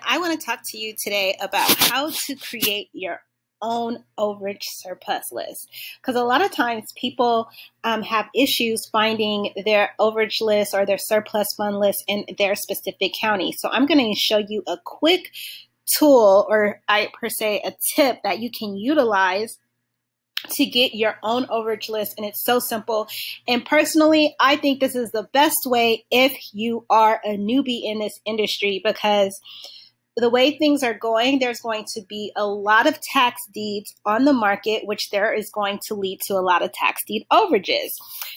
I want to talk to you today about how to create your own overage surplus list, because a lot of times people have issues finding their overage list or their surplus fund list in their specific county. So I'm going to show you a quick tool, or per se a tip that you can utilize to get your own overage list, and it's so simple. And personally, I think this is the best way if you are a newbie in this industry, because the way things are going, there's going to be a lot of tax deeds on the market, which there is going to lead to a lot of tax deed overages.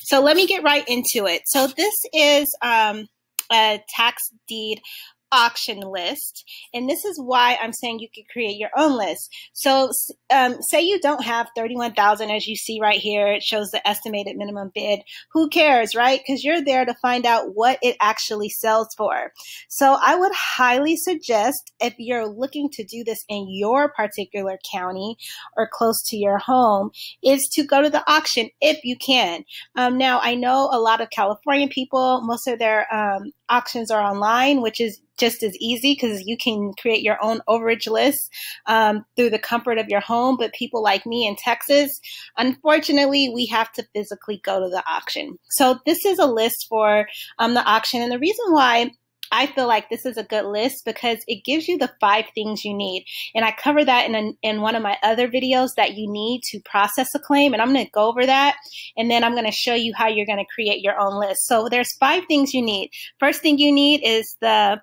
So let me get right into it. So this is a tax deed auction list, and this is why I'm saying you could create your own list. So say you don't have 31,000, as you see right here, it shows the estimated minimum bid. Who cares, right? Because you're there to find out what it actually sells for. So I would highly suggest, if you're looking to do this in your particular county or close to your home, is to go to the auction if you can. Now I know a lot of California people, most of their auctions are online, which is just as easy because you can create your own overage list through the comfort of your home. But people like me in Texas, unfortunately, we have to physically go to the auction. So this is a list for the auction. And the reason why I feel like this is a good list, because it gives you the 5 things you need. And I cover that in one of my other videos that you need to process a claim. And I'm going to go over that. And then I'm going to show you how you're going to create your own list. So there's 5 things you need. First thing you need is the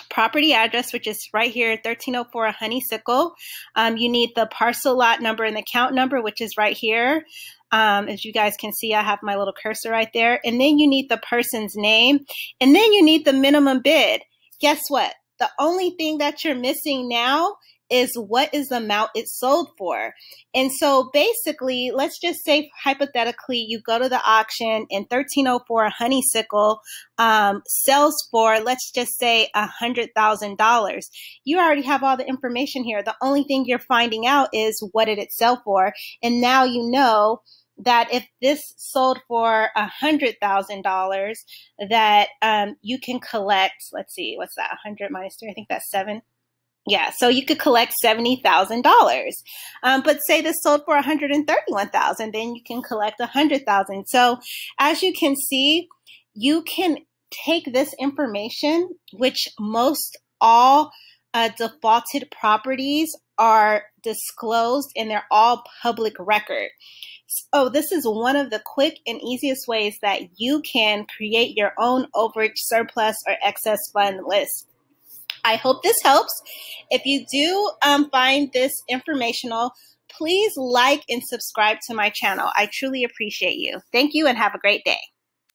property address, which is right here, 1304 Honeysuckle. You need the parcel lot number and the count number, which is right here. As you guys can see, I have my little cursor right there. And then you need the person's name. And then you need the minimum bid. Guess what? The only thing that you're missing now is what is the amount it sold for. And so basically, let's just say hypothetically, you go to the auction and 1304 Honeysuckle sells for, let's just say, $100,000. You already have all the information here. The only thing you're finding out is what did it sell for. And now you know that if this sold for $100,000, that you can collect, let's see, what's that, 100 minus 3, I think that's 7. Yeah, so you could collect $70,000. But say this sold for $131,000, then you can collect $100,000. So as you can see, you can take this information, which most all defaulted properties are disclosed and they're all public record. So this is one of the quick and easiest ways that you can create your own overage surplus or excess fund list. I hope this helps. If you do find this informational, please like and subscribe to my channel. I truly appreciate you. Thank you and have a great day.